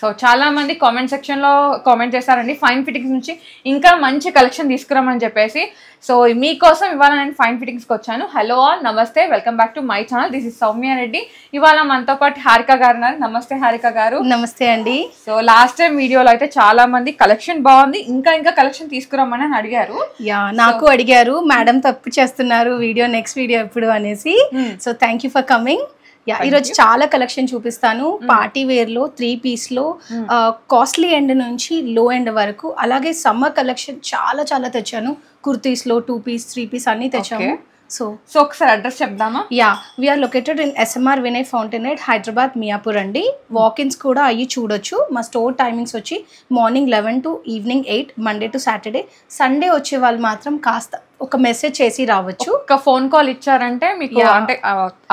So చాలా మంది comment section లో కామెంట్ చేస్తారండి ఫైన్ ఫిట్టింగ్స్ నుంచి ఇంకా మంచి కలెక్షన్ తీసుకురామని చెప్పేసి. సో మీకోసం ఇవాళ నేను ఫైన్ ఫిట్టింగ్స్ కి వచ్చాను. హలో ఆల్, నమస్తే, welcome back to my channel. This is Soumya Reddy. ఇవాళ మనతో పాటు హారిక గారు ఉన్నారు. నమస్తే హారిక గారు. నమస్తే అండి. సో లాస్ట్ టైం వీడియోలో అయితే చాలా మంది కలెక్షన్ బాగుంది, ఇంకా కలెక్షన్ తీసుకురామని అడిగారు. నాకు అడిగారు, మేడం తప్పు చేస్తున్నారు వీడియో, నెక్స్ట్ వీడియో ఎప్పుడు అనేసి. So thank you for coming. ఈరోజు చాలా కలెక్షన్ చూపిస్తాను. పార్టీ వేర్ లో 3 piece లో కాస్ట్లీ ఎండ్ నుంచి లో ఎండ్ వరకు, అలాగే సమ్మర్ కలెక్షన్ చాలా చాలా తెచ్చాను. కుర్తీస్ లో 2 piece 3 piece అన్ని తెచ్చాము. సో ఒకసారి అడ్రస్ చెప్దామా? We are located in SMR Vinay ఫౌంటైనెట్, హైదరాబాద్, మియాపూర్ అండి. వాకిన్స్ కూడా అయ్యి చూడొచ్చు. మా స్టోర్ టైమింగ్స్ వచ్చి morning 11 to evening 8, Monday to Saturday. Sunday వచ్చే వాళ్ళు మాత్రం కాస్త ఒక మెసేజ్ చేసి రావచ్చు. ఒక ఫోన్ కాల్ ఇచ్చారంటే మీకు అంటే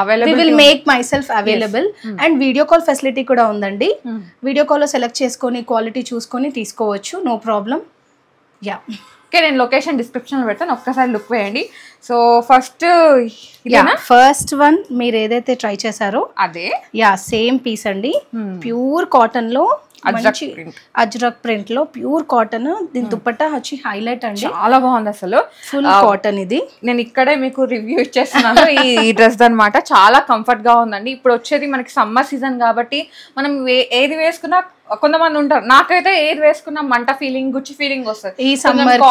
available, will make my self available. And video call facility కూడా ఉందండి. వీడియో కాల్ లో సెలెక్ట్ చేసుకొని క్వాలిటీ చూసుకొని తీసుకోవచ్చు, నో ప్రాబ్లం. ఓకే, నేను లొకేషన్ డిస్క్రిప్షన్ లో పెడతాను, ఒక్కసారి లుక్ వేయండి. సో ఫస్ట్ వన్ మీరు ఏదైతే ట్రై చేశారో అదే సేమ్ పీస్ అండి. ప్యూర్ కాటన్ లో మంచి అజ్రక్ ప్రింట్ లో ప్యూర్ కాటన్. దీని దుపట్టా వచ్చి హైలైట్ అండి, చాలా బాగుంది అసలు. ఫుల్ కాటన్ ఇది. నేను ఇక్కడే మీకు రివ్యూ ఇచ్చేస్తున్నాను ఈ డ్రెస్ అన్నమాట. చాలా కంఫర్ట్ గా ఉందండి. ఇప్పుడు వచ్చేది మనకి సమ్మర్ సీజన్ కాబట్టి మనం ఏది వేసుకున్నా, కొంతమంది ఉంటారు, నాకైతే ఏది వేసుకున్నా మంట ఫీలింగ్, గుచ్చి ఫీలింగ్ వస్తుంది. ఈ సమ్మర్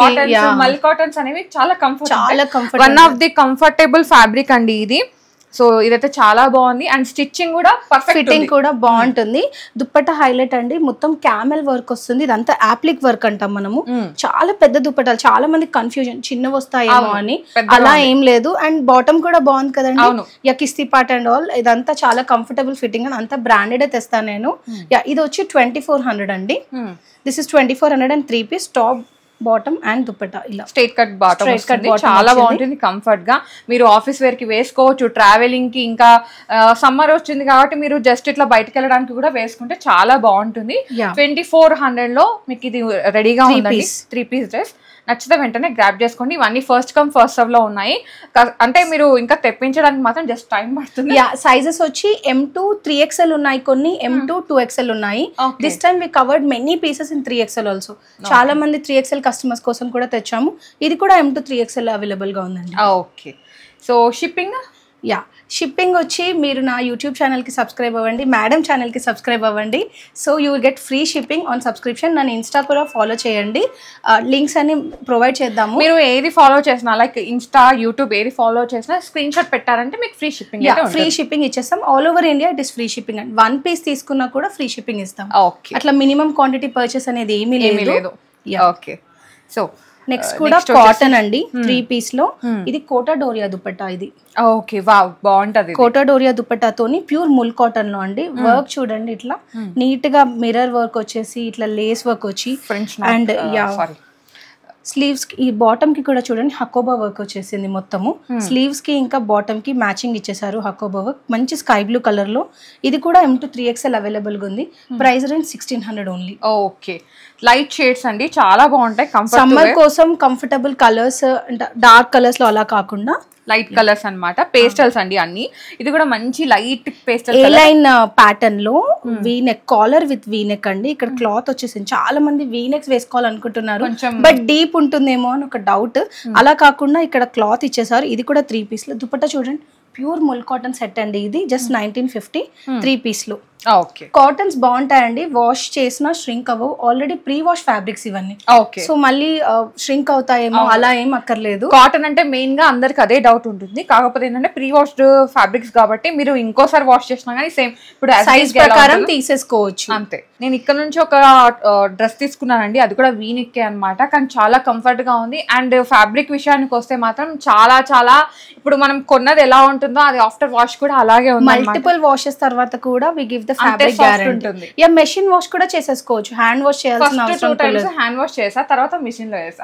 మల్ కాటన్స్ అనేవి చాలా comfort, one of the comfortable fabric అండి ఇది. సో ఇదైతే చాలా బాగుంది. అండ్ స్టిచ్చింగ్ కూడా పర్ఫెక్ట్, ఫిట్టింగ్ కూడా బాగుంటుంది. దుప్పట్టా హైలైట్ అండి, మొత్తం క్యామెల్ వర్క్ వస్తుంది. ఇదంతా యాప్లిక్ వర్క్ అంటాం మనము. చాలా పెద్ద దుప్పటాలు, చాలా మంది కన్ఫ్యూజన్ చిన్న వస్తాయేమో అని, అలా ఏం లేదు. అండ్ బాటమ్ కూడా బాగుంది కదండి, కిస్తీ పార్ట్ అండ్ ఆల్. ఇదంతా చాలా కంఫర్టబుల్ ఫిట్టింగ్ అని, అంతా బ్రాండెడ్ తెస్తాను నేను. ఇది వచ్చి 2400 అండి. This is 2400 and 3 piece top, bottom and dupatta ఇలా స్ట్రైట్ కట్ బాటమ్ వస్తుంది. చాలా బాగుంటుంది, కంఫర్ట్ గా మీరు ఆఫీస్ వేర్ కి వేసుకోవచ్చు, ట్రావెలింగ్ కి. ఇంకా సమ్మర్ వచ్చింది కాబట్టి మీరు జస్ట్ ఇట్లా బయటకు వెళ్ళడానికి కూడా వేసుకుంటే చాలా బాగుంటుంది. 2400 లో మీకు ఇది రెడీగా ఉంది. 3 piece డ్రెస్ నచ్చితే వెంటనే గ్రాప్ చేసుకోండి. ఇవన్నీ ఫస్ట్ కమ్ ఫస్ట్ సర్వ్ లో ఉన్నాయి. అంటే మీరు ఇంకా తెప్పించడానికి మాత్రం జస్ట్ టైం పడుతుంది. సైజెస్ వచ్చి M2 3XL ఉన్నాయి, కొన్ని M2 2XL ఉన్నాయి. This time we covered many pieces in 3XL also. చాలా మంది 3XL కస్టమర్స్ కోసం కూడా తెచ్చాము. ఇది కూడా M2 3XL అవైలబుల్ గా ఉందండి. ఓకే, సో షిప్పింగ్ షిప్పింగ్ వచ్చి మీరు నా యూట్యూబ్ ఛానల్కి సబ్స్క్రైబ్ అవ్వండి, మేడం ఛానల్కి సబ్స్క్రైబ్ అవ్వండి. So you will get free shipping on subscription. నన్ను ఇన్స్టా కూడా ఫాలో చేయండి, లింక్స్ అన్ని ప్రొవైడ్ చేద్దాము. మీరు ఏది ఫాలో చేసినా, లైక్ ఇన్స్టా, యూట్యూబ్ ఏది ఫాలో చేసినా స్క్రీన్ షాట్ పెట్టారంటే మీకు ఫ్రీ షిప్పింగ్, ఫ్రీ షిప్పింగ్ ఇచ్చేస్తాం. All over India it is free shipping and 1 piece తీసుకున్నా కూడా ఫ్రీ షిప్పింగ్ ఇస్తాం. అట్లా మినిమం క్వాంటిటీ పర్చేస్ అనేది ఏమీ లేదు. ఓకే, సో నెక్స్ట్ కూడా కాటన్ అండి, 3 piece లో. ఇది కోటా డోరియా దుపట్టా. ఇది ఓకే, వావ్, బాగుంటది. కోటా డోరియా దుపట్టాతోని ప్యూర్ ముల్ కాటన్ లో అండి. వర్క్ చూడండి, ఇట్లా నీట్ గా మిర్రర్ వర్క్ వచ్చేసి, ఇట్లా లేస్ వర్క్ వచ్చి, అండ్ స్లీవ్స్ కి, ఈ బాటమ్ కి కూడా చూడండి హకోబా వర్క్ వచ్చేసింది మొత్తము. స్లీవ్స్ కి ఇంకా బాటమ్ కి మ్యాచింగ్ ఇచ్చేసారు హకోబా వర్క్, మంచి స్కై బ్లూ కలర్ లో. ఇది కూడా M2 3XL అవైలబుల్ గా ఉంది. Price range 1600 only. Okay, light shades అండి, చాలా బాగుంటాయి. సమ్మర్ కోసం కంఫర్టబుల్ కలర్స్, డార్క్ కలర్స్ లో అలా కాకుండా లైట్ కలర్స్ అన్నమాట. పేస్టల్స్ అండి అన్ని. ఇది కూడా మంచి లైట్ పేస్టల్ ఏ లైన్ ప్యాటర్న్ లో వీనెక్, కాలర్ విత్ వీనెక్ అండి. ఇక్కడ క్లాత్ వచ్చేసింది. చాలా మంది వీనెక్స్ వేసుకోవాలనుకుంటున్నారు, బట్ డీప్ ఉంటుందేమో అని ఒక డౌట్. అలా కాకుండా ఇక్కడ క్లాత్ ఇచ్చేసారు. ఇది కూడా 3 piece లో. దుపట్టా చూడండి, ప్యూర్ ముల్ కాటన్ సెట్ అండి. ఇది జస్ట్ 1950, 3 piece లో. కాటన్స్ బాగుంటాయండి, వాష్ చేసినా ష్రింక్ అవ్వవు. ఆల్రెడీ ప్రీ వాష్ ఫ్యాబ్రిక్స్ ఇవన్నీ. సో మళ్ళీ ష్రింక్ అవుతాయేమో, అలా ఏం అక్కర్లేదు. కాటన్ అంటే మెయిన్ గా అందరికి అదే డౌట్ ఉంటుంది. కాకపోతే ఏంటంటే ప్రీ వాష్డ్ ఫ్యాబ్రిక్స్ కాబట్టి మీరు ఇంకోసారి వాష్ చేసినా కానీ సేమ్ ఇప్పుడు సైజ్ ప్రకారం తీసేసుకోవచ్చు అంతే. నేను ఇక్కడ నుంచి ఒక డ్రెస్ తీసుకున్నానండి, అది కూడా వీనిక్కే అనమాట. కానీ చాలా కంఫర్ట్ గా ఉంది. అండ్ ఫ్యాబ్రిక్ విషయానికి వస్తే మాత్రం చాలా చాలా, ఇప్పుడు మనం కొన్నది ఎలా ఉంటుందో అది ఆఫ్టర్ వాష్ కూడా అలాగే ఉంది. మల్టిపుల్ వాషెస్ తర్వాత కూడా we give the fabric guarantee. Machine wash కూడా చేసేసుకోవచ్చు, హ్యాండ్ వాష్ చేయాల్సిన అవసరం లేదు. హ్యాండ్ వాష్ చేసా, తర్వాత మిషన్ లో వేసా.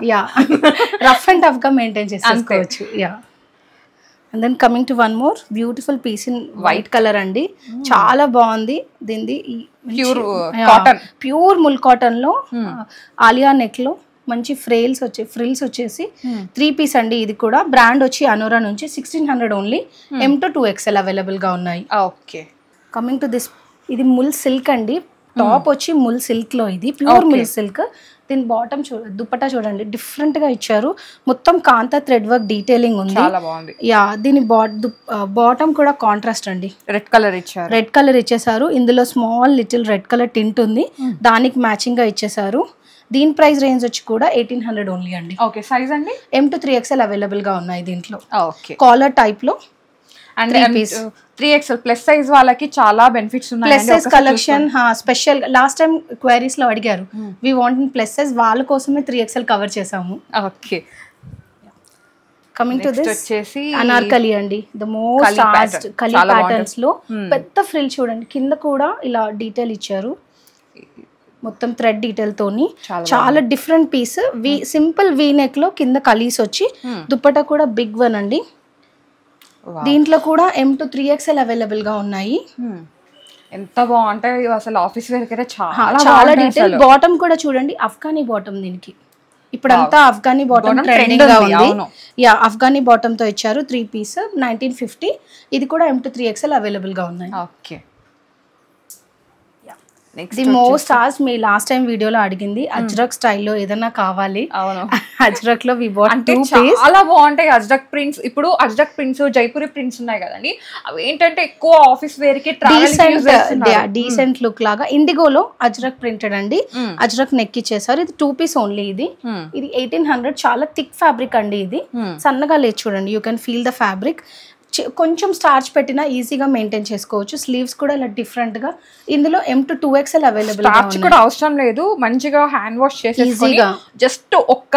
రఫ్ అండ్ టఫ్ గా మెయింటైన్ చేసుకోవచ్చు. And then coming to one more beautiful piece in white colour అండి. చాలా బాగుంది. దీనిది ప్యూర్ ముల్ కాటన్ లో ఆలియా నెక్ లో మంచి ఫ్రిల్స్ వచ్చేసి 3 piece అండి. ఇది కూడా బ్రాండ్ వచ్చి అనోరా నుంచి 1600 ఓన్లీ. M2 2XL అవైలబుల్ గా ఉన్నాయి. ఓకే, కమింగ్ టు దిస్, ఇది ముల్ సిల్క్ అండి. టాప్ వచ్చి ముల్ సిల్క్ లో, ఇది ప్యూర్ ముల్ సిల్క్. దీని బాటమ్ దుపట్టా చూడండి డిఫరెంట్ గా ఇచ్చారు, మొత్తం కాంతా థ్రెడ్ వర్క్ డీటెయిలింగ్ ఉంది. చాలా బాగుంది. యా, దీని బాటమ్ కూడా కాంట్రాస్ట్ అండి, రెడ్ కలర్ ఇచ్చారు. రెడ్ కలర్ ఇచ్చేసారు. ఇందులో small little red colour tint ఉంది, దానికి మ్యాచింగ్ గా ఇచ్చేసారు. దీని ప్రైస్ రేంజ్ వచ్చి కూడా 1800 ఓన్లీ అండి. ఓకే, సైజ్ అండి M to 3XL అవైలబుల్ గా ఉన్నాయి దీంట్లో. ఓకే, కాలర్ టైప్ లో అండ్ 3XL ప్లస్ సైజ్ వాళ్ళకి చాలా బెనిఫిట్స్ ఉన్నాయి. Plus size collection special, last time queries లో అడిగారు, we want in plus size, వాళ్ళ కోసమే 3XL కవర్ చేసాము. ఓకే, కమింగ్ టు దిస్ వచ్చేసి అనార్కలి అండి, ద మోస్ట్ ఆస్క్డ్ కలి ప్యాటర్న్స్ లో పెద్ద ఫ్రిల్ చూడండి, కింద కూడా ఇలా డీటెయిల్ ఇచ్చారు, మొత్తం థ్రెడ్ డీటెయిల్ తోని చాలా different piece. Simple V neck లో కింద కలీస్ వచ్చి దుపట్టా కూడా బిగ్ వన్ అండి. దీంట్లో కూడా M to 3XL అవైలబుల్ గా ఉన్నాయి. ఎంత బాగుంటాయి అసలు, ఆఫీస్ వేర్ అయితే చాలా డీటెయిల్. బాటమ్ కూడా చూడండి, అఫ్ఘానీ బాటమ్, దీనికి ఇప్పుడంతా అఫ్ఘానీ బాటమ్ ట్రెండింగ్ గా ఉంది. యా, అఫ్ఘానీ బాటమ్ తో ఇచ్చారు. 3 పీస్ 1950. ఇది కూడా M to 3XL అవైలబుల్ గా ఉన్నాయి. ఓకే, ది మోస్ట్ ఆస్ మీ లాస్ట్ టైం వీడియోలో అడిగింది, అజ్రక్ స్టైల్లో ఏదైనా కావాలి. అజ్రక్ లో వి బాట్ 2 పీస్. చాలా బాగుంటాయి అజ్రక్ ప్రింట్స్. ఇప్పుడు అజ్రక్ ప్రింట్స్, జైపూరి ప్రింట్స్ ఉన్నాయి కదండి, అవి ఏంటంటే ఎక్కువ ఆఫీస్ వేర్ కి డీసెంట్ లుక్ లాగా ఇండిగోలో అజ్రక్ ప్రింటెడ్ అండి. అజ్రక్ నెక్ ఇచ్చేసారు. ఇది 2 పీస్ ఓన్లీ. ఇది 1800. చాలా థిక్ ఫ్యాబ్రిక్ అండి, ఇది సన్నగా లేదు చూడండి, you can feel the fabric. కొంచెం స్టార్చ్ పెట్టినా ఈజీగా మెయింటైన్ చేసుకోవచ్చు. స్లీవ్స్ కూడా ఇలా డిఫరెంట్ గా. ఇందులో M to 2XL available. Starch కూడా అవసరం లేదు, మంచిగా హ్యాండ్ వాష్ చేసేసుకొని జస్ట్ ఒక్క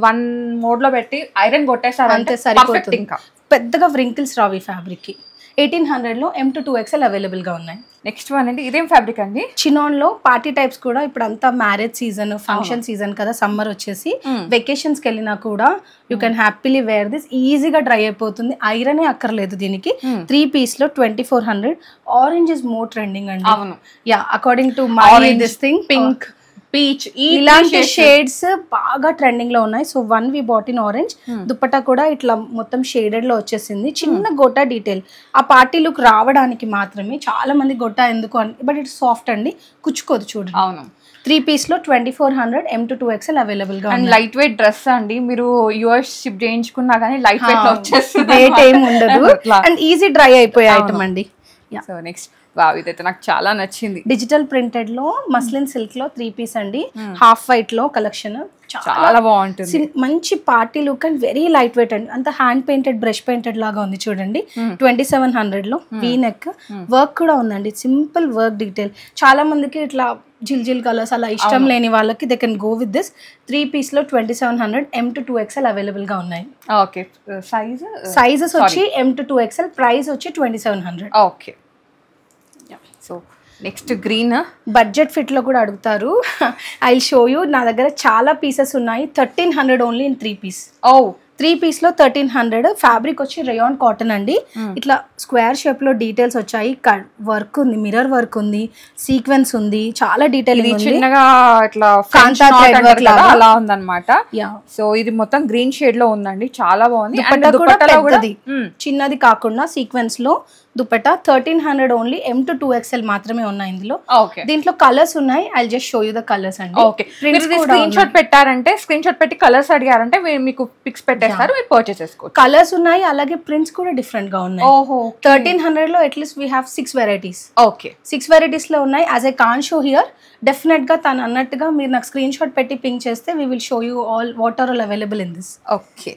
వన్ మోడ్ లో పెట్టి ఐరన్ కొట్టేసారు అంతే, సరిపోతుంది. ఇంకా పెద్దగా వ్రింకిల్స్ రావు ఈ ఫ్యాబ్రిక్ కి. 1800 లో M to 2XL అవైలబుల్ గా ఉన్నాయి. నెక్స్ట్ వన్ అండి, ఇదేం ఫ్యాబ్రిక్ అండి? చినాన్ లో పార్టీ టైప్స్ కూడా. ఇప్పుడు అంతా మ్యారేజ్ సీజన్, ఫంక్షన్ సీజన్ కదా, సమ్మర్ వచ్చేసి వెకేషన్స్ కి వెళ్ళినా కూడా you can happily wear this. ఈజీగా డ్రై అయిపోతుంది, ఐరనే అక్కర్లేదు దీనికి. 3 పీస్ లో 2400. ఆరెంజ్ ఇస్ మోర్ ట్రెండింగ్ అండి. అవును, yeah, according to my this thing, pink, peach, ఇలాంటి షేడ్స్ బాగా ట్రెండింగ్ లో ఉన్నాయి. So 1 we bought in orange. Dupatta కూడా ఇట్లా మొత్తం షేడెడ్ లో వచ్చేసింది. చిన్న గొట్టా డీటెయిల్, ఆ పార్టీ లుక్ రావడానికి మాత్రమే. చాలా మంది గొట్టా ఎందుకు అని, బట్ ఇట్స్ సాఫ్ట్ అండి, కుచ్చుకోదు చూడండి. అవును. 3 పీస్ లో 2400. M to 2XL అవైలబుల్ గా. అండ్ లైట్ వెయిట్ డ్రెస్ అండి, మీరు US షిప్ చేయించుకున్నా గానీ లైట్ వెయిట్ లో వచ్చేస్తుంది, వెయిట్ ఏం ఉండదు, అండ్ ఈజీ డ్రై అయిపోయే ఐటమ్ అండి. సో నెక్స్ట్, వావ్, ఇదైతే నాకు చాలా నచ్చింది. డిజిటల్ ప్రింటెడ్ లో మస్లిన్ సిల్క్ లో 3 పీస్ అండి, హాఫ్ వైట్ లో కలెక్షన్. చాలా బాగుంటుంది, మంచి party look and very light weight అండి. అంత హ్యాండ్ పెయింటెడ్, బ్రష్ పెయింటెడ్ లాగా ఉంది చూడండి. 2700 లో వీ నెక్ వర్క్ కూడా ఉందండి, సింపుల్ వర్క్ డీటెయిల్. చాలా మందికి ఇట్లా జిల్ కలర్స్ అలా ఇష్టం లేని వాళ్ళకి they can go with this. 3 piece లో 2700. M to 2XL అవైలబుల్ గా ఉన్నాయి. ఓకే, సైజెస్ వచ్చి M to 2XL, ప్రైస్ వచ్చి 2700. Okay, so next green budget fit లో కూడా అడుగుతారు. I will show you. నా దగ్గర చాలా పీసెస్ ఉన్నాయి. 1300 ఓన్లీ ఇన్ 3 పీస్. 3 పీస్ లో 1300. ఫ్యాబ్రిక్ వచ్చి రేయాన్ కాటన్ అండి. ఇట్లా స్క్వేర్ షేప్ లో డీటెయిల్స్ వచ్చాయి, వర్క్ ఉంది, మిర్రర్ వర్క్ ఉంది, సీక్వెన్స్ ఉంది, చాలా డీటెయిలింగ్ ఉంది. చిన్నగా ఇట్లా కాంతా థ్రెడ్ వర్క్ లాగా అలా ఉందన్నమాట. సో ఇది మొత్తం గ్రీన్ షేడ్ లో ఉందండి, చాలా బాగుంది. దుపట్టా కూడా చిన్నది కాకుండా సీక్వెన్స్ లో dupatta. 1300 only. M to 2XL మాత్రమే ఉన్నాయి ఇందులో. దీంట్లో కలర్స్ ఉన్నాయి. I just show you the colours అండి. స్క్రీన్ షాట్ పెట్టారంటే, స్క్రీన్ షాట్ పెట్టి కలర్స్ అడిగారంటే మీకు పిక్స్ పెట్టేస్తారు, మీరు పర్చేస్ చేసుకోవచ్చు. కలర్స్ ఉన్నాయి, అలాగే ప్రింట్స్ కూడా డిఫరెంట్ గా ఉన్నాయి. 1300 లో at least we have 6 varieties. Okay, 6 varieties లో ఉన్నాయి. As I can show here, definite గా తను అన్నట్టుగా మీరు నాకు స్క్రీన్ షాట్ పెట్టి పింక్ చేస్తే we will show you all what are all available in this. Okay,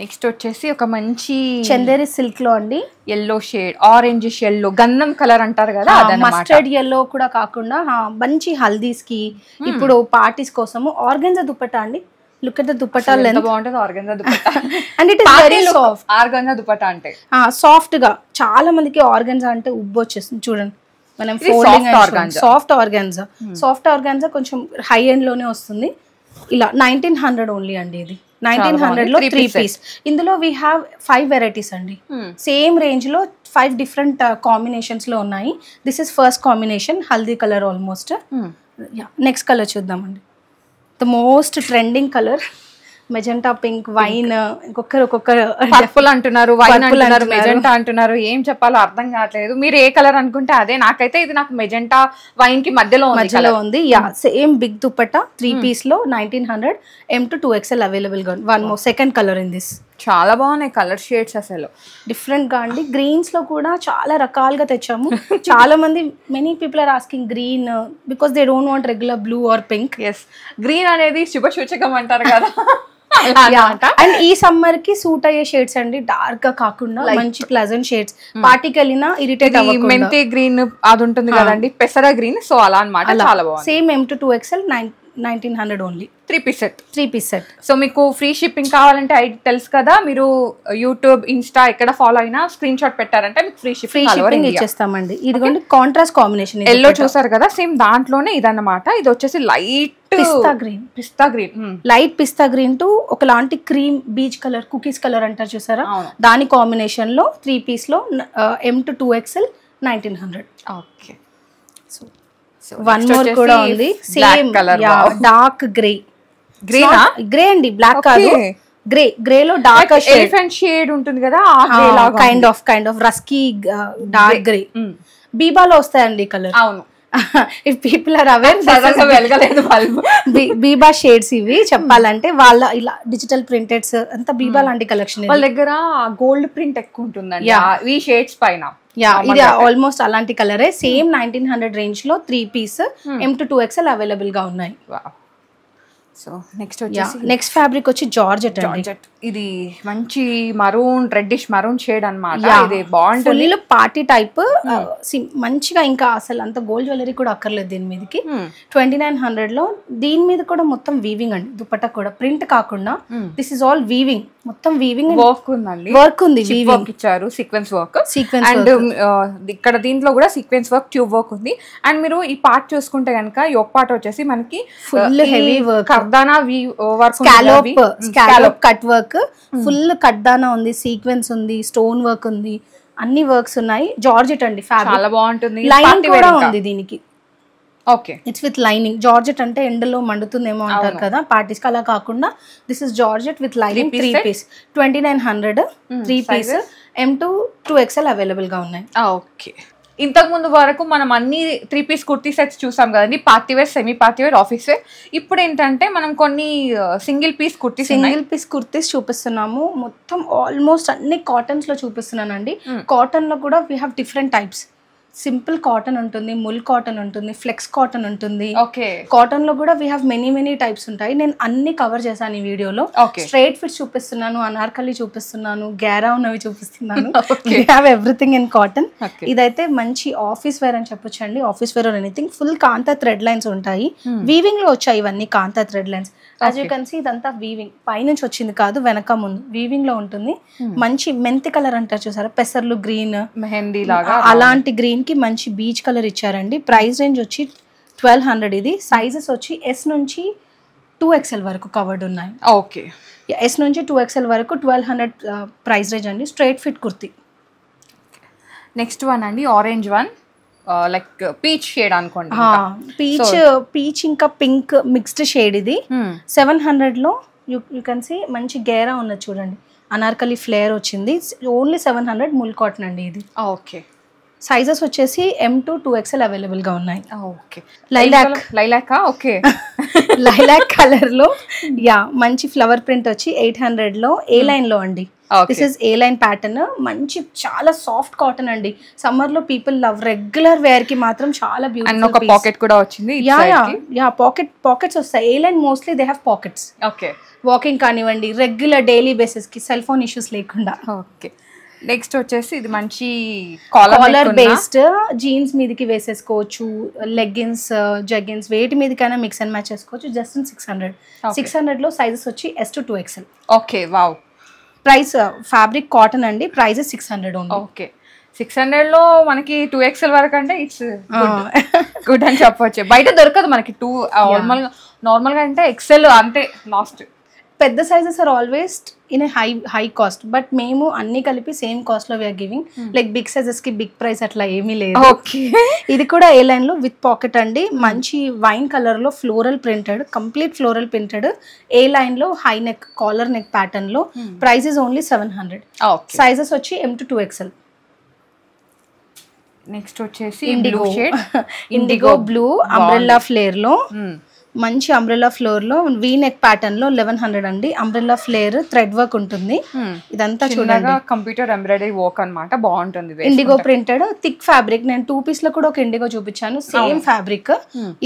next వచ్చేసి ఒక మంచి చందేరి సిల్క్ లో అండి, ఎల్లో షేడ్, ఆరెంజ్ ఎల్లో, గంధం కలర్ అంటారు కదా, మస్టర్డ్ ఎల్లో కూడా కాకుండా మంచి హల్దీస్ కి, ఇప్పుడు పార్టీస్ కోసము ఆర్గెన్జా దుపట్టా అండి. Look at the dupatta length, బాగుంటుంది organza dupatta. And it is very soft. Organza dupatta అంటే సాఫ్ట్ గా, చాలా మందికి ఆర్గెన్జా అంటే ఉబ్బు వచ్చేస్తుంది చూడండి. మనం సాఫ్ట్ ఆర్గాన్జా కొంచెం హై ఎండ్ లోనే వస్తుంది. ఇలా 1900 ఓన్లీ అండి. ఇది 1900 లో 3 పీస్. ఇందులో వీ హ్యావ్ 5 వెరైటీస్ అండి. సేమ్ రేంజ్ లో 5 డిఫరెంట్ కాంబినేషన్స్ లో ఉన్నాయి. This is first combination, haldi colour almost. Next colour చూద్దామండి. The most trending colour, magenta pink, wine, ఒక్కొక్కరు పర్పుల్ అంటున్నారు, వైన్ అంటున్నారు, మెజెంటా అంటున్నారు, ఏం చెప్పాలో అర్థం కావట్లేదు. మీరు ఏ కలర్ అనుకుంటే అదే. నాకైతే ఇది నాకు మెజెంటా వైన్ కి మధ్యలో ఉంది. Yeah, same big dupatta 3 piece లో 1900 M to 2XL అవైలబుల్ గా ఉంది. One more second colour in this. చాలా బాగున్నాయి కలర్ షేడ్స్, అసలు డిఫరెంట్ గా అండి. గ్రీన్స్ లో కూడా చాలా రకాలుగా తెచ్చాము. చాలా మంది many people are asking green because they don't want regular blue or pink. Yes, green అనేది శుభ సూచకం అంటారు కదా. అండ్ ఈ సమ్మర్ కి సూట్ అయ్యే షేడ్స్ అండి, డార్క్ గా కాకుండా మంచి ప్లెజెంట్ షేడ్స్. పార్టీకి వెళ్ళినా ఇరిటేట్ అవ్వకుండా. మెంతి గ్రీన్ అది ఉంటుంది కదండి, పెసర గ్రీన్, సో అలా అన్నమాట. చాలా బాగుంది. Same M to 2XL 1900 only. 3 piece set. 3 piece set. So మీకు ఫ్రీ షిప్పింగ్ కావాలంటే ఐడి తెలుసు కదా, మీరు యూట్యూబ్, ఇన్స్టా ఎక్కడ ఫాలో అయినా స్క్రీన్ షాట్ పెట్టారంటే మీకు ఫ్రీ షిప్పింగ్ ఇచ్చేస్తామండి. ఇదిగోండి కాంట్రాస్ట్ కాంబినేషన్, ఎల్లో చూసారు కదా, సేమ్ దాంట్లోనే ఇదన్నమాట. ఇది వచ్చేసి light pista green, light pista green to ఒకలాంటి cream peach colour, cookies colour అంటారు చూసారా, దాని కాంబినేషన్ లో 3 piece లో M to 2XL 1900. Okay, one more కూడా ఉంది, సేమ్ డార్క్ గ్రే. గ్రే అండి, బ్లాక్ కాదు, గ్రే లో డార్క్ ఎలిఫెంట్ షేడ్ ఉంటుంది కదా, కైండ్ ఆఫ్ రస్కీ డార్క్ గ్రే. బీబాలో వస్తాయండి కలర్. అవును, if people are aware, Biba shades ఇవి చెప్పాలంటే. వాళ్ళ ఇలా డిజిటల్ ప్రింటెడ్స్ అంతా బీబా లాంటి కలెక్షన్. వాళ్ళ దగ్గర గోల్డ్ ప్రింట్ ఎక్కువ ఉంటుందండి ఈ షేడ్స్ పైన. ఇది ఆల్మోస్ట్ అలాంటి కలరే. సేమ్ 1900 రేంజ్ లో 3 piece M to 2XL available గా ఉన్నాయి. సో నెక్స్ట్ వచ్చేసి నెక్స్ట్ ఫ్యాబ్రిక్ వచ్చి జార్జెట్. ఇది మంచి మరూన్, రెడ్డిష్ మరూన్ షేడ్ అన్నమాట. ఇది బాగుంటుంది, ఫుల్ పార్టీ టైప్, మంచిగా. ఇంకా అసలు అంత గోల్డ్ జ్యువెలరీ కూడా అక్కర్లేదు దీని మీదకి. 2900 లో దీని మీద కూడా మొత్తం వీవింగ్ అండి. దుపట్టా కూడా ప్రింట్ కాకుండా దిస్ ఇస్ ఆల్ వీవింగ్, మొత్తం వీవింగ్ వర్క్ ఉందండి. వర్క్ ఉంది, వీవింగ్ ఇచ్చారు, సీక్వెన్స్ వర్క్. అండ్ ఇక్కడ దీంట్లో కూడా సీక్వెన్స్ వర్క్, ట్యూబ్ వర్క్ ఉంది. అండ్ మీరు ఈ పార్ట్ చూసుకుంటే కనుక యోక్ పార్ట్ వచ్చేసి మనకి full heavy work, kardana work, scallop cut work, full cutdana ఉంది, సీక్వెన్స్ ఉంది, స్టోన్ వర్క్ ఉంది, అన్ని వర్క్స్ ఉన్నాయి. జార్జెట్ అండి, చాలా బాగుంటుంది. లైనింగ్ కూడా ఉంది దీనికి. Okay, it's with lining. Georgette అంటే ఎండలో మండుతుందేమో అంటారు కదా పార్టీస్, అలా కాకుండా this is georgette with lining. 3 piece 2900 3 piece M to 2XL available గా ఉన్నాయి. ఓకే, ఇంతకు ముందు వరకు మనం అన్ని 3 piece కుర్తీ సెట్స్ చూసాం కదండి, party wear, semi party wear, office wear. ఇప్పుడు ఏంటంటే మనం కొన్ని సింగిల్ పీస్ కుర్తీస్ చూపిస్తున్నాము. మొత్తం ఆల్మోస్ట్ అన్ని కాటన్స్ లో చూపిస్తున్నానండి. కాటన్ లో కూడా we have different types. Simple cotton ఉంటుంది, ముల్ కాటన్ ఉంటుంది, ఫ్లెక్స్ కాటన్ ఉంటుంది. కాటన్ లో కూడా వీ హ్యావ్ మెనీ టైప్స్ ఉంటాయి. నేను అన్ని కవర్ చేశాను ఈ వీడియోలో. స్ట్రైట్ ఫిట్స్ చూపిస్తున్నాను, అనార్కలి చూపిస్తున్నాను, గ్యారా ఉన్నవి చూపిస్తున్నాను. We have everything in cotton. ఇదైతే మంచి ఆఫీస్ వేర్ అని చెప్పొచ్చు అండి. Office wear or anything. Full kantha thread lines ఉంటాయి. వీవింగ్ లో వచ్చాయి ఇవన్నీ kantha thread lines. As you can see ఇదంతా వీవింగ్, పైనుంచి వచ్చింది కాదు, వెనక ముందు వీవింగ్ లో ఉంటుంది. మంచి మెంతి కలర్ అంటారు చూసారా, పెసర్లు గ్రీన్, మెహందీ లాగా అలాంటి గ్రీన్ కి మంచి బీచ్ కలర్ ఇచ్చారండి. ప్రైస్ రేంజ్ వచ్చి 1200. ఇది సైజెస్ వచ్చి S నుంచి 2XL వరకు కవర్డ్ ఉన్నాయి. ఓకే, S నుంచి 2XL వరకు 1200 ప్రైస్ రేంజ్ అండి. Straight fit kurti. Next one అండి, orange one, like peach shade అనుకోండి. పీచ్ ఇంకా పింక్ మిక్స్డ్ షేడ్. ఇది 700 లో యూ కెన్ సీ మంచి గేరా ఉన్నది చూడండి, అనార్కలి ఫ్లేర్ వచ్చింది. ఓన్లీ 700 ముల్ కాటన్ అండి ఇది. ఓకే, సైజెస్ వచ్చేసి M to 2XL అవైలబుల్ గా ఉన్నాయి. ఓకే, లైలాక్ కలర్ లో మంచి ఫ్లవర్ ప్రింట్ వచ్చి 800 లో ఏ లైన్ లో అండి. This is a line pattern. మంచి చాలా సాఫ్ట్ కాటన్ అండి. సమ్మర్ లో పీపుల్ లవ్, రెగ్యులర్ వేర్ కి మాత్రం చాలా బ్యూటిఫుల్. ఒక పాకెట్ కూడా వచ్చింది. పాకెట్స్ వస్తాయి. A line mostly they have pockets. Okay, walking కానివ్వండి, రెగ్యులర్ డైలీ బేసిస్ కి సెల్ ఫోన్ ఇష్యూస్ లేకుండా. ఓకే, నెక్స్ట్ వచ్చేసి ఇది మంచి కాలర్ బేస్డ్, జీన్స్ మీదకి వేసేసుకోవచ్చు, లెగ్గిన్స్, జగ్గిన్స్, వేటి మీదకైనా మిక్స్ అండ్ మ్యాచ్ చేసుకోవచ్చు. జస్ట్ 600 లో సైజెస్ వచ్చి S to 2XL. Okay, wow. Price fabric cotton అండి. ప్రైస్ 600 ఉంది. ఓకే, 600 లో మనకి 2XL వరకు అంటే ఇట్స్ గుడ్ అని చెప్పొచ్చు. బయట దొరకదు మనకి. నార్మల్ గా అంటే XL అంతే లాస్ట్. పెద్ద sizes are always in a high cost, but మేము అన్ని కలిపి సేమ్ కాస్ట్ లో we are giving. Like big sizes కి బిగ్ ప్రైస్ అట్లా ఏమీ లేదు. ఇది కూడా ఏ లైన్ లో విత్ పాకెట్ అండి, మంచి వైన్ కలర్ లో floral printed, complete floral printed, A line లో high neck collar neck pattern లో. Price is only 700. సైజెస్ వచ్చి M to 2XL. నెక్స్ట్ వచ్చేసి ఇండిగో బ్లూ అంబ్రెల్లా ఫ్లేర్ లో, మంచి అంబ్రెల్లా ఫ్లోర్ లో వీ నెక్ ప్యాటర్న్ లో 1100 అండి. అంబ్రెల్లా ఫ్లేర్ థ్రెడ్ వర్క్ ఉంటుంది. ఇదంతా చూడగా కంప్యూటర్ ఎంబ్రాయిడరీ వర్క్ అన్నమాట, బాగుంటుంది. IndiGo printed thick fabric. నేను 2 పీస్ లో కూడా ఒక ఇండిగో చూపించాను, సేమ్ ఫ్యాబ్రిక్.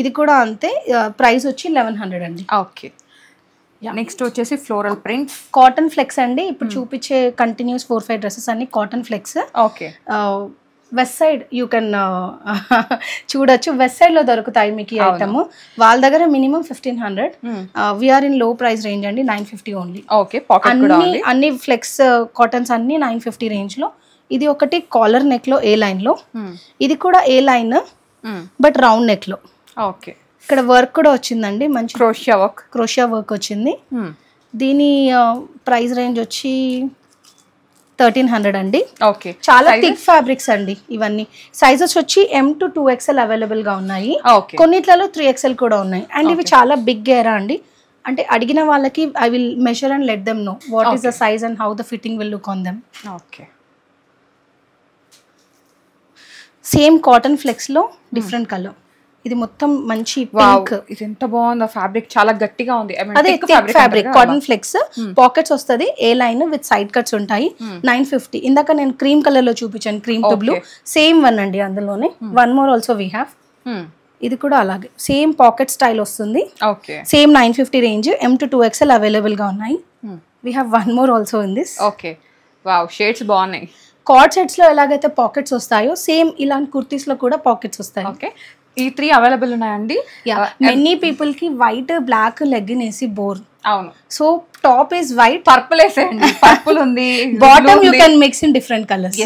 ఇది కూడా అంతే. ప్రైస్ వచ్చి 1100 అండి. ఓకే. నెక్స్ట్ వచ్చేసి ఫ్లోరల్ ప్రింట్స్ కాటన్ ఫ్లెక్స్ అండి. ఇప్పుడు చూపించే కంటిన్యూస్ 4-5 డ్రెస్సెస్ అన్ని cotton flex. Okay. Westside you can చూడొచ్చు, వెస్ట్ సైడ్ లో దొరుకుతాయి మీకు ఈ ఐటమ్. వాళ్ళ దగ్గర minimum 1500. We're in low price range అండి, 950 ఓన్లీ. అన్ని ఫ్లెక్స్ కాటన్స్ అన్ని 950 రేంజ్ లో. ఇది ఒకటి కాలర్ నెక్ లో ఏ లైన్ లో, ఇది కూడా A line but round neck లో. ఓకే. ఇక్కడ వర్క్ కూడా వచ్చిందండి, మంచి క్రోషియా వర్క్ వచ్చింది. దీని ప్రైస్ రేంజ్ వచ్చి 1300 అండి. ఓకే. చాలా థిక్ ఫ్యాబ్రిక్స్ అండి ఇవన్నీ. సైజెస్ వచ్చి M to 2XL అవైలబుల్ గా ఉన్నాయి. కొన్నిట్లలో 3XL కూడా ఉన్నాయి. అండ్ ఇవి చాలా బిగ్ ఏరా అండి. అంటే అడిగిన వాళ్ళకి I will measure and let them know what is the size and how the fitting will look on them. Okay. Same cotton flex లో డిఫరెంట్ కలర్. ఇది మొత్తం మంచి పింక్. ఇది ఎంత బాగుంది ఫ్యాబ్రిక్, చాలా గట్టిగా ఉంది. అదే thick fabric cotton flex. Pockets వస్తది, A line with side cuts ఉంటాయి. 950. ఇందాక నేను క్రీమ్ కలర్ లో చూపించాను, cream to blue, same one అండి. అందులోనే one more also we have. ఇది కూడా అలాగే సేమ్ పాకెట్ స్టైల్ వస్తుంది. Same 950 range. M to 2XL available గా ఉన్నాయి. We have one more also in this. Okay. Wow, shades బాగున్నాయి. కార్డ్ సెట్స్ లో ఎలాగైతే పాకెట్స్ వస్తాయో సేమ్ ఇలాంటి కుర్తీస్ లో కూడా పాకెట్స్ వస్తాయి. ఓకే. ఈ 3 అవైలబుల్ ఉన్నాయండి. మెనీ పీపుల్ కి వైట్ బ్లాక్ లెగ్గిన్ వేసి బోర్. అవును. So top is white, purple వేసేయండి. పర్పుల్ ఉంది, bottom you can mix in different colours.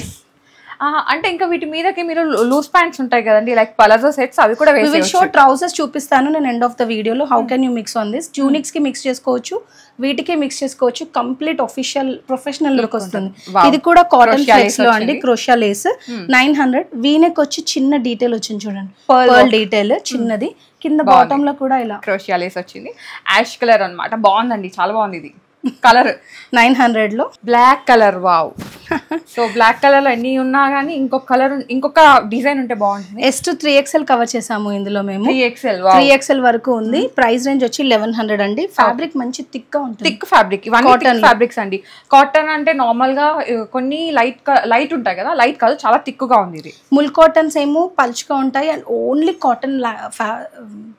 అంటే ఇంకా వీటి మీదకి మీరు లూజ్ ప్యాంట్స్ ఉంటాయి కదండి, లైక్ పలాజో సెట్స్, అవి కూడా వేసేయొచ్చు. షో ట్రౌజర్స్ చూపిస్తాను నేను ఎండ్ ఆఫ్ ద వీడియోలో. How can you mix on this. జూనిక్స్ కి మిక్స్ చేసుకోవచ్చు, వీటికి మిక్స్ చేసుకోవచ్చు. కంప్లీట్ ఆఫిషియల్ ప్రొఫెషనల్ లుక్ వస్తుంది. ఇది కూడా కాటన్ ఫ్లెక్స్ లో అండి, క్రోషియా లేస్. 900. వీనెక్ వచ్చి చిన్న డీటెయిల్ వచ్చింది చూడండి, పర్ల్ డీటెయిల్ చిన్నది. కింద బాటమ్ లో కూడా ఇలా క్రోషియా లేస్ వచ్చింది. యాష్ కలర్ అన్నమాట, బాగుందండి, చాలా బాగుంది. ఇది కలర్ 900 లో black colour. Wow. So black colour లో అన్ని ఉన్నా కానీ ఇంకొక కలర్, ఇంకొక డిజైన్ ఉంటే బాగుంటుంది. S to 3XL కవర్ చేసాము ఇందులో మేము. 3XL వరకు ఉంది. ప్రైస్ రేంజ్ వచ్చి 1100 అండి. ఫ్యాబ్రిక్ మంచి థిక్ గా ఉంటుంది, థిక్ ఫ్యాబ్రిక్. ఇవన్నీ థిక్ ఫ్యాబ్రిక్స్ అండి. కాటన్ అంటే నార్మల్ గా కొన్ని లైట్ ఉంటాయి కదా, లైట్ కాదు, చాలా థిక్ గా ఉంది. ఇది ముల్ కాటన్స్ ఏమో పల్చగా ఉంటాయి and only cotton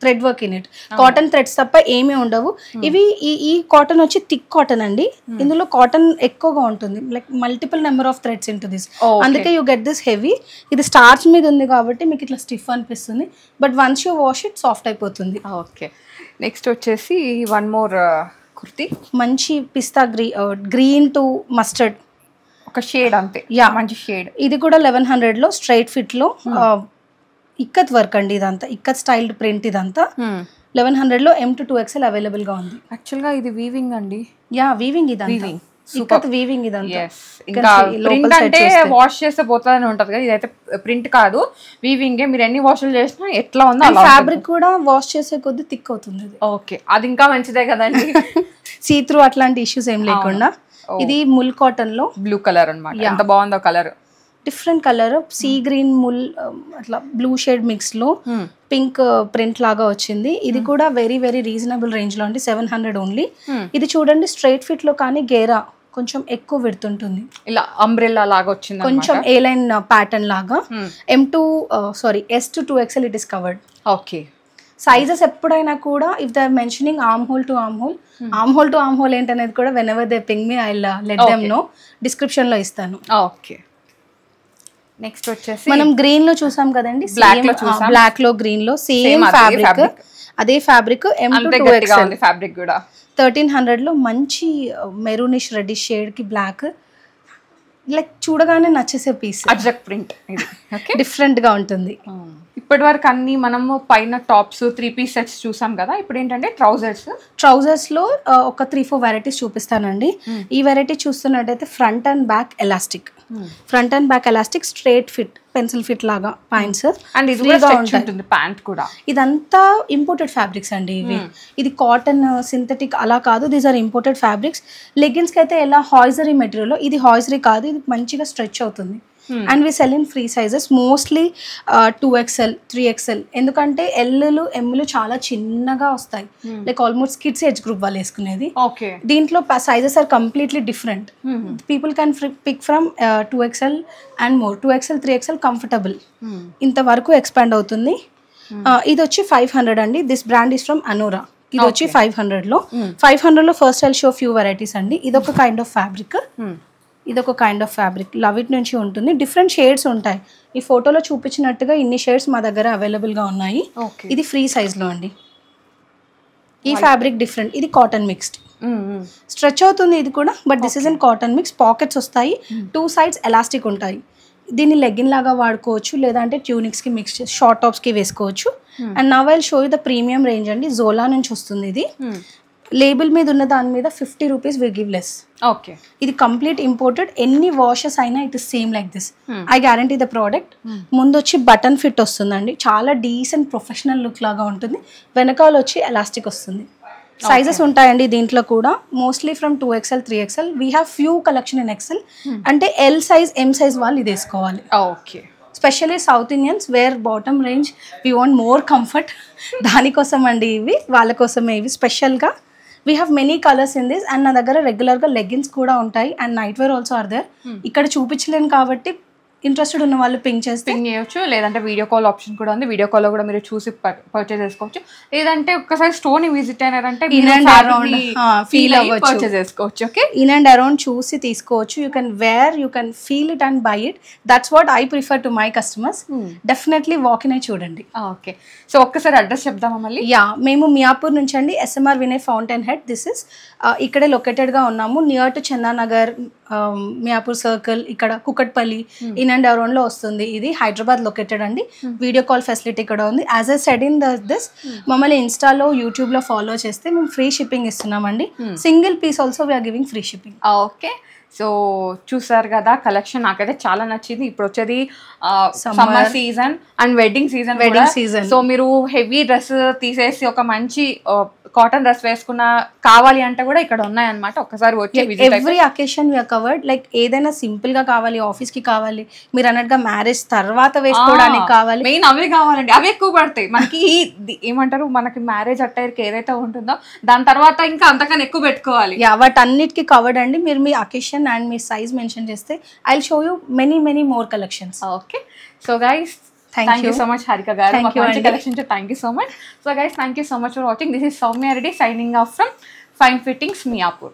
thread work in it. Cotton threads తప్ప ఏమీ ఉండవు. ఇవి ఈ కాటన్ వచ్చి థిక్ కాటన్ అండి. ఇందులో కాటన్ ఎక్కువగా ఉంటుంది, like multiple number of threads into this. అందుకే యూ గెట్ దిస్ హెవీ. ఇది స్టార్చ్ మీద ఉంది కాబట్టి మీకు ఇట్లా స్టిఫ్ అనిపిస్తుంది, but once you wash it soft అయిపోతుంది. ఓకే. నెక్స్ట్ వచ్చేసి వన్ మోర్ కుర్తీ, మంచి పిస్తా గ్రీన్ టు మస్టర్డ్ ఒక షేడ్ అంతే. మంచి షేడ్. ఇది కూడా 1100 లో స్ట్రైట్ ఫిట్ లో ఇక్కత్ వర్క్ అండి. ఇదంతా ఇక్కత్ స్టైల్డ్ ప్రింట్. ఇదంతా 1100 లో M to 2XL అవైలబుల్ గా ఉంది. యాక్చువల్ గా ఇది వీవింగ్ అండి. వీవింగ్ ఇదంతా. ఇక్కత్ వీవింగ్ ఇదంతా. ఇంకా ప్రింట్ అంటే వాష్ చేస్తే పోతుందని ఉంటది కదా, ఇదైతే ప్రింట్ కాదు, వీవింగ్. మీరు ఎన్ని వాష్లు చేసినా ఎట్లా ఉందో ఫ్యాబ్రిక్ కూడా వాష్ చేసే కొద్ది థిక్ అవుతుంది. ఓకే, అది ఇంకా మంచిదే కదండి. సీ త్రూ అట్లాంటి ఇష్యూస్ ఏం లేకుండా. ఇది ముల్ కాటన్ లో బ్లూ కలర్ అన్నమాట. ఎంత బాగుందో colour. Different colour, sea green mul అట్లా బ్లూ షేడ్ మిక్స్ లో పింక్ ప్రింట్ లాగా వచ్చింది. ఇది కూడా వెరీ వెరీ రీజనబుల్ రేంజ్ లో అండి, 700 ఓన్లీ. ఇది చూడండి స్ట్రైట్ ఫిట్ లో కానీ గేరా కొంచెం ఎక్కువ విడుతుంటుంది, ఇలా అంబ్రెల్లా లాగా వచ్చింది, కొంచెం ఏ లైన్ ప్యాటర్న్ లాగా. S to 2XL it is covered. Okay. Sizes ఎప్పుడైనా కూడా if they are mentioning armhole to armhole ఏంటనేది కూడా whenever they ping me I let them know, description లో ఇస్తాను. ఓకే. నెక్స్ట్ వచ్చేసి మనం green లో చూసాం కదండి, బ్లాక్ లో గ్రీన్ లో సేమ్ ఫ్యాబ్రిక్. అదే fabric M to 2XL fabric కూడా 1300 లో మంచి మెరూనిష్ రెడ్డిష్ షేడ్ కి బ్లాక్. లైక్ చూడగానే నచ్చేసే పీస్, అజ్రక్ ప్రింట్ ఇది. ఓకే, డిఫరెంట్ గా ఉంటుంది. ఇప్పటి వరకు అన్ని మనము పైన టాప్స్ 3-piece సెట్స్ చూసాం కదా, ఇప్పుడు ఏంటంటే ట్రౌజర్స్ లో ఒక 3-4 వెరైటీస్ చూపిస్తానండి. ఈ వెరైటీ చూస్తున్నట్టయితే front and back elastic, front and back elastic straight fit, pencil fit లాగా పాయింట్స్, అండ్ ఇది కూడా స్ట్రెచ్ ఉంటుంది ప్యాంట్ కూడా. ఇదంతా ఇంపోర్టెడ్ ఫ్యాబ్రిక్స్ అండి ఇవి. ఇది కాటన్ సింథటిక్ అలా కాదు, these are imported fabrics. Leggings కి అయితే ఎలా హాయిజరీ మెటీరియల్, ఇది హాయిజరీ కాదు, ఇది మంచిగా స్ట్రెచ్ అవుతుంది. And we sell in free sizes, mostly 2XL 3XL, ఎందుకంటే ఎల్లు ఎమ్లు చాలా చిన్నగా వస్తాయి, like almost kids age group వాళ్ళు వేసుకునేది. దీంట్లో sizes are completely different. People can pick from 2XL and more, 2XL 3XL comfortable, ఇంతవరకు ఎక్స్పాండ్ అవుతుంది. ఇది వచ్చి 500 అండి. This brand is from Anura. ఇది వచ్చి 500లో. 500లో first I'll show few varieties అండి. ఇదొక కైండ్ ఆఫ్ ఫ్యాబ్రిక్, ఇదొక కైండ్ ఆఫ్ ఫ్యాబ్రిక్ లవిట్ నుంచి ఉంటుంది. డిఫరెంట్ షేడ్స్ ఉంటాయి. ఈ ఫోటోలో చూపించినట్టుగా ఇన్ని షేడ్స్ మా దగ్గర అవైలబుల్గా ఉన్నాయి. ఇది ఫ్రీ సైజ్లో అండి. ఈ ఫ్యాబ్రిక్ డిఫరెంట్, ఇది కాటన్ మిక్స్డ్, స్ట్రెచ్ అవుతుంది ఇది కూడా, but this is in cotton mix. Pockets వస్తాయి, 2 sides ఎలాస్టిక్ ఉంటాయి. దీన్ని లెగ్గిన్ లాగా వాడుకోవచ్చు, లేదంటే ట్యూనిక్స్కి మిక్స్ చేసి షార్ట్ టాప్స్కి వేసుకోవచ్చు. And now I'll show you the premium range అండి. జోలా నుంచి వస్తుంది ఇది. లేబుల్ మీద ఉన్న దాని మీద 50 rupees we give less. Okay, ఇది కంప్లీట్ ఇంపోర్టెడ్. ఎన్ని వాషెస్ అయినా it is same like this. I guarantee the product. ముందు వచ్చి బటన్ ఫిట్ వస్తుందండి, చాలా డీసెంట్ ప్రొఫెషనల్ లుక్ లాగా ఉంటుంది. వెనకాల వచ్చి ఎలాస్టిక్ వస్తుంది. సైజెస్ ఉంటాయండి దీంట్లో కూడా, mostly from 2XL 3XL. We have few collection in XL. అంటే L సైజ్ M సైజ్ వాళ్ళు ఇది వేసుకోవాలి. Okay, specially south Indians wear bottom range we want more comfort, దానికోసం అండి ఇవి, వాళ్ళ కోసమే ఇవి స్పెషల్గా. We have many colours in this. And నా దగ్గర రెగ్యులర్గా లెగ్గిన్స్ కూడా ఉంటాయి, and night wear also are there. ఇక్కడ చూపించలేను కాబట్టి ఇంట్రెస్టెడ్ ఉన్న వాళ్ళు పింక్ చేయొచ్చు, లేదంటే వీడియో కాల్ ఆప్షన్ కూడా ఉంది. వీడియో కాల్లో కూడా మీరు చూసి పర్చేస్ చేసుకోవచ్చు, లేదంటే ఒక్కసారి స్టోర్ ని విజిట్ అయినారంటే ఇన్ అండ్ అరౌండ్ ఫీల్ అవ్వచ్చు, పర్చేస్ చేసుకోవచ్చు. ఓకే, ఇన్ అండ్ అరౌండ్ చూసి తీసుకోవచ్చు. You can wear, you can feel it and buy it. That's what I prefer to my customers. Definitely walk in అయి చూడండి. Okay, so ఒక్కసారి address చెప్దామా మళ్ళీ? Yeah, మేము మియాపూర్ నుంచి అండి, SMR Vinay fountain head. This is ఇక్కడే లొకేటెడ్గా ఉన్నాము, near to Chandanagar, Miyapur circle, ఇక్కడ కుకట్పల్లి, ఇన్ అండ్ అరౌండ్ లో వస్తుంది. ఇది హైదరాబాద్ లొకేటెడ్ అండి. వీడియో కాల్ ఫెసిలిటీ కూడా ఉంది. As I said in this, మమ్మల్ని ఇన్స్టాలో యూట్యూబ్లో ఫాలో చేస్తే మేము ఫ్రీ షిప్పింగ్ ఇస్తున్నామండి. Single piece also we are giving free shipping. Okay, so చూసారు కదా కలెక్షన్, నాకైతే చాలా నచ్చింది. ఇప్పుడు వచ్చేది summer season and wedding season. So మీరు హెవీ డ్రెస్ తీసేసి ఒక మంచి కాటన్ డ్రెస్ వేసుకున్న కావాలి అంటే కూడా ఇక్కడ ఉన్నాయన్నమాట. ఒకసారి వచ్చి every occasion we are covered. Like ఏదైనా సింపుల్ గా కావాలి, ఆఫీస్ కి కావాలి, మీరు అన్నట్టుగా మ్యారేజ్ తర్వాత వేసుకోవడానికి కావాలి, మెయిన్ అవే కావాలండి. అవి ఎక్కువ పడతాయి మనకి. ఏమంటారు, మనకి మ్యారేజ్ అట్టైర్ కి ఏదైతే ఉంటుందో దాని తర్వాత ఇంకా అంతకన్నా ఎక్కువ పెట్టుకోవాలి. వాటన్నిటికీ కవర్డ్ అండి. మీరు మీ అకేషన్ అండ్ మీ సైజ్ మెన్షన్ చేస్తే I will show you many more collections. Okay, so guys, thank you so much Harika garu. Thank you collection. Thank you so much. So guys, thank you so much for watching. This is Soumya Reddy signing off from Fine Fittings Miyapur.